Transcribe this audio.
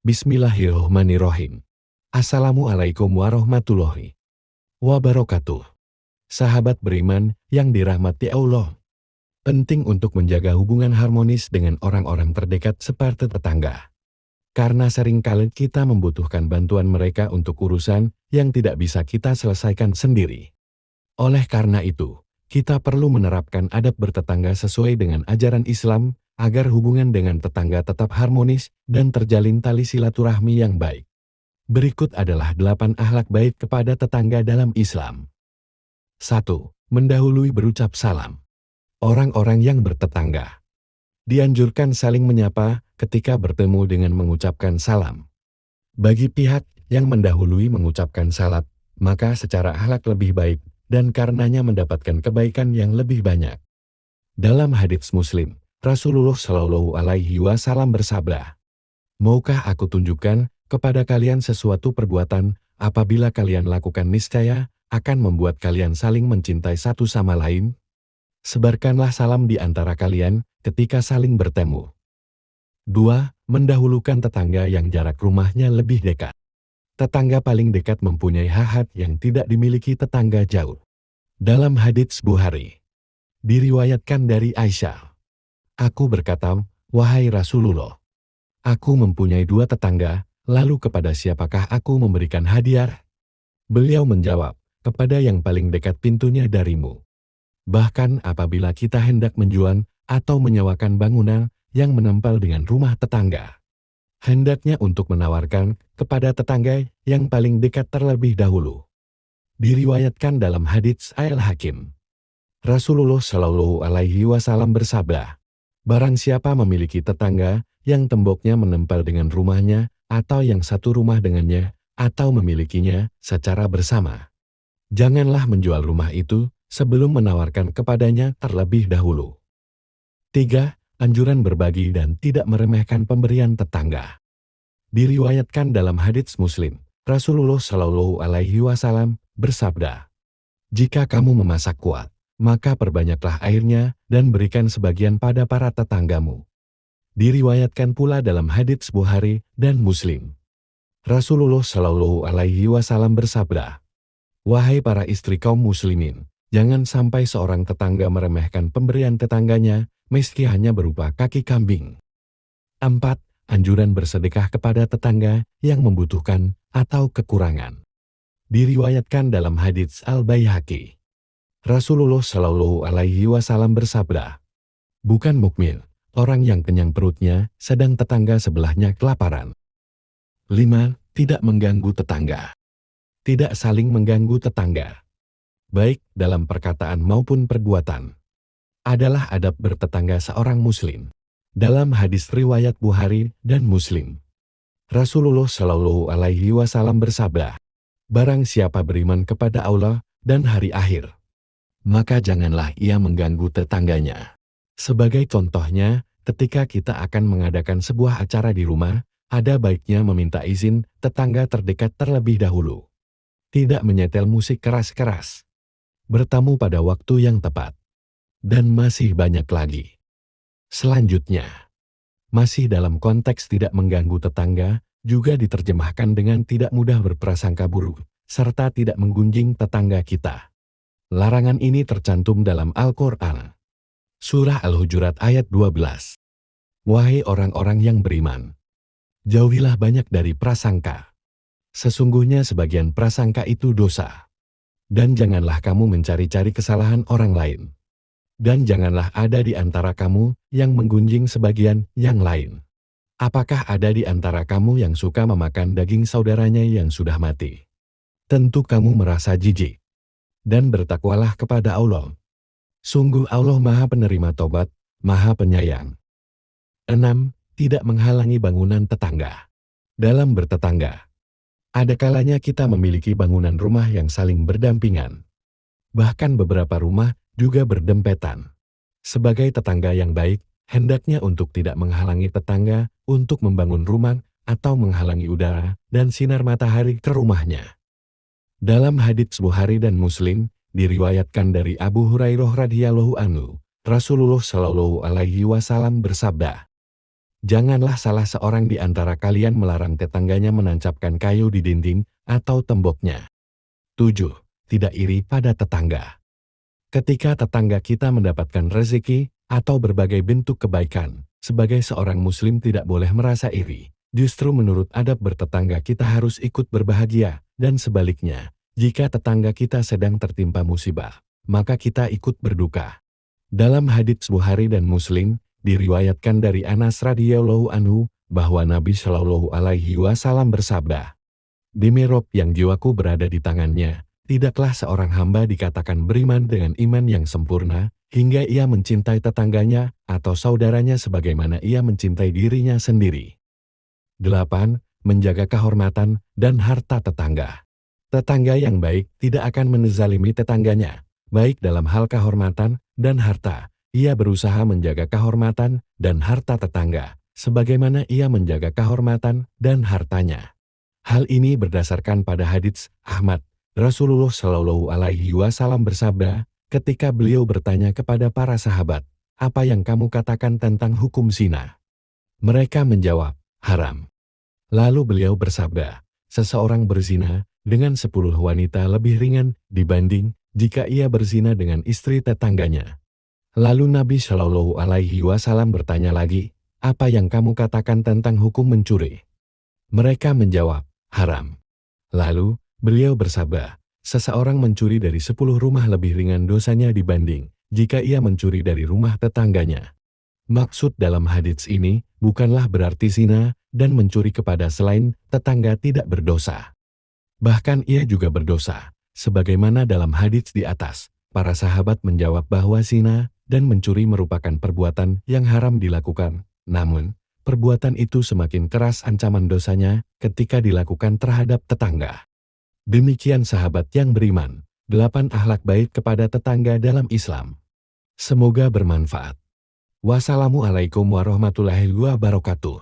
Bismillahirrohmanirrohim. Assalamualaikum warahmatullahi wabarakatuh. Sahabat beriman yang dirahmati Allah. Penting untuk menjaga hubungan harmonis dengan orang-orang terdekat seperti tetangga. Karena seringkali kita membutuhkan bantuan mereka untuk urusan yang tidak bisa kita selesaikan sendiri. Oleh karena itu, kita perlu menerapkan adab bertetangga sesuai dengan ajaran Islam, agar hubungan dengan tetangga tetap harmonis dan terjalin tali silaturahmi yang baik. Berikut adalah 8 akhlak baik kepada tetangga dalam Islam. 1. Mendahului berucap salam. Orang-orang yang bertetangga dianjurkan saling menyapa ketika bertemu dengan mengucapkan salam. Bagi pihak yang mendahului mengucapkan salam, maka secara akhlak lebih baik dan karenanya mendapatkan kebaikan yang lebih banyak. Dalam hadits Muslim, Rasulullah Shallallahu Alaihi Wasallam bersabda, "Maukah aku tunjukkan kepada kalian sesuatu perbuatan, apabila kalian lakukan niscaya akan membuat kalian saling mencintai satu sama lain? Sebarkanlah salam di antara kalian ketika saling bertemu." 2. Mendahulukan tetangga yang jarak rumahnya lebih dekat. Tetangga paling dekat mempunyai hak yang tidak dimiliki tetangga jauh. Dalam hadits Bukhari, diriwayatkan dari Aisyah, "Aku berkata, wahai Rasulullah, aku mempunyai 2 tetangga, lalu kepada siapakah aku memberikan hadiah?" Beliau menjawab, "Kepada yang paling dekat pintunya darimu." Bahkan apabila kita hendak menjual atau menyewakan bangunan yang menempel dengan rumah tetangga, hendaknya untuk menawarkan kepada tetangga yang paling dekat terlebih dahulu. Diriwayatkan dalam hadits Al-Hakim, Rasulullah Shallallahu Alaihi Wasallam bersabda, "Barang siapa memiliki tetangga yang temboknya menempel dengan rumahnya, atau yang satu rumah dengannya, atau memilikinya secara bersama, janganlah menjual rumah itu sebelum menawarkan kepadanya terlebih dahulu." 3. Anjuran berbagi dan tidak meremehkan pemberian tetangga. Diriwayatkan dalam hadits Muslim, Rasulullah Shallallahu Alaihi Wasallam bersabda, "Jika kamu memasak kuat, maka perbanyaklah airnya dan berikan sebagian pada para tetanggamu." Diriwayatkan pula dalam hadits Bukhari dan Muslim, Rasulullah Shallallahu Alaihi Wasallam bersabda, "Wahai para istri kaum muslimin, jangan sampai seorang tetangga meremehkan pemberian tetangganya, meski hanya berupa kaki kambing." 4. Anjuran bersedekah kepada tetangga yang membutuhkan atau kekurangan. Diriwayatkan dalam hadits Al-Baihaqi, Rasulullah Shallallahu Alaihi Wasallam bersabda, "Bukan mukmin orang yang kenyang perutnya sedang tetangga sebelahnya kelaparan." 5. Tidak mengganggu tetangga. Tidak saling mengganggu tetangga, baik dalam perkataan maupun perbuatan, adalah adab bertetangga seorang muslim. Dalam hadis riwayat Bukhari dan Muslim, Rasulullah Shallallahu Alaihi Wasallam bersabda, "Barang siapa beriman kepada Allah dan hari akhir, maka janganlah ia mengganggu tetangganya." Sebagai contohnya, ketika kita akan mengadakan sebuah acara di rumah, ada baiknya meminta izin tetangga terdekat terlebih dahulu. Tidak menyetel musik keras-keras, bertamu pada waktu yang tepat, dan masih banyak lagi. Selanjutnya, masih dalam konteks tidak mengganggu tetangga, juga diterjemahkan dengan tidak mudah berprasangka buruk, serta tidak menggunjing tetangga kita. Larangan ini tercantum dalam Al-Quran. Surah Al-Hujurat ayat 12. "Wahai orang-orang yang beriman, jauhilah banyak dari prasangka. Sesungguhnya sebagian prasangka itu dosa. Dan janganlah kamu mencari-cari kesalahan orang lain. Dan janganlah ada di antara kamu yang menggunjing sebagian yang lain. Apakah ada di antara kamu yang suka memakan daging saudaranya yang sudah mati? Tentu kamu merasa jijik. Dan bertakwalah kepada Allah. Sungguh Allah Maha Penerima Tobat, Maha Penyayang." 6. Tidak menghalangi bangunan tetangga. Dalam bertetangga, ada kalanya kita memiliki bangunan rumah yang saling berdampingan. Bahkan beberapa rumah juga berdempetan. Sebagai tetangga yang baik, hendaknya untuk tidak menghalangi tetangga untuk membangun rumah atau menghalangi udara dan sinar matahari ke rumahnya. Dalam hadits Bukhari dan Muslim, diriwayatkan dari Abu Hurairah radhiyallahu anhu, Rasulullah Shallallahu Alaihi Wasallam bersabda, Janganlah salah seorang di antara kalian melarang tetangganya menancapkan kayu di dinding atau temboknya. 7. Tidak iri pada tetangga. Ketika tetangga kita mendapatkan rezeki atau berbagai bentuk kebaikan, sebagai seorang muslim tidak boleh merasa iri. Justru menurut adab bertetangga kita harus ikut berbahagia, dan sebaliknya, jika tetangga kita sedang tertimpa musibah, maka kita ikut berduka. Dalam hadits Bukhari dan Muslim, diriwayatkan dari Anas radhiyallahu anhu bahwa Nabi Shallallahu alaihi wasallam bersabda, "Demi Rob yang jiwaku berada di tangannya, tidaklah seorang hamba dikatakan beriman dengan iman yang sempurna, hingga ia mencintai tetangganya atau saudaranya sebagaimana ia mencintai dirinya sendiri." 8. Menjaga kehormatan dan harta tetangga. Tetangga yang baik tidak akan menzalimi tetangganya, baik dalam hal kehormatan dan harta. Ia berusaha menjaga kehormatan dan harta tetangga, sebagaimana ia menjaga kehormatan dan hartanya. Hal ini berdasarkan pada hadits Ahmad. Rasulullah Shallallahu alaihi wasallam bersabda, ketika beliau bertanya kepada para sahabat, "Apa yang kamu katakan tentang hukum zina?" Mereka menjawab, "Haram." Lalu beliau bersabda, "Seseorang berzina dengan 10 wanita lebih ringan dibanding jika ia berzina dengan istri tetangganya." Lalu Nabi Shallallahu alaihi wasallam bertanya lagi, "Apa yang kamu katakan tentang hukum mencuri?" Mereka menjawab, "Haram." Lalu beliau bersabda, "Seseorang mencuri dari 10 rumah lebih ringan dosanya dibanding jika ia mencuri dari rumah tetangganya." Maksud dalam hadits ini bukanlah berarti zina dan mencuri kepada selain tetangga tidak berdosa. Bahkan ia juga berdosa. Sebagaimana dalam hadits di atas, para sahabat menjawab bahwa zina dan mencuri merupakan perbuatan yang haram dilakukan. Namun, perbuatan itu semakin keras ancaman dosanya ketika dilakukan terhadap tetangga. Demikian sahabat yang beriman, 8 akhlak baik kepada tetangga dalam Islam. Semoga bermanfaat. Wassalamualaikum warahmatullahi wabarakatuh.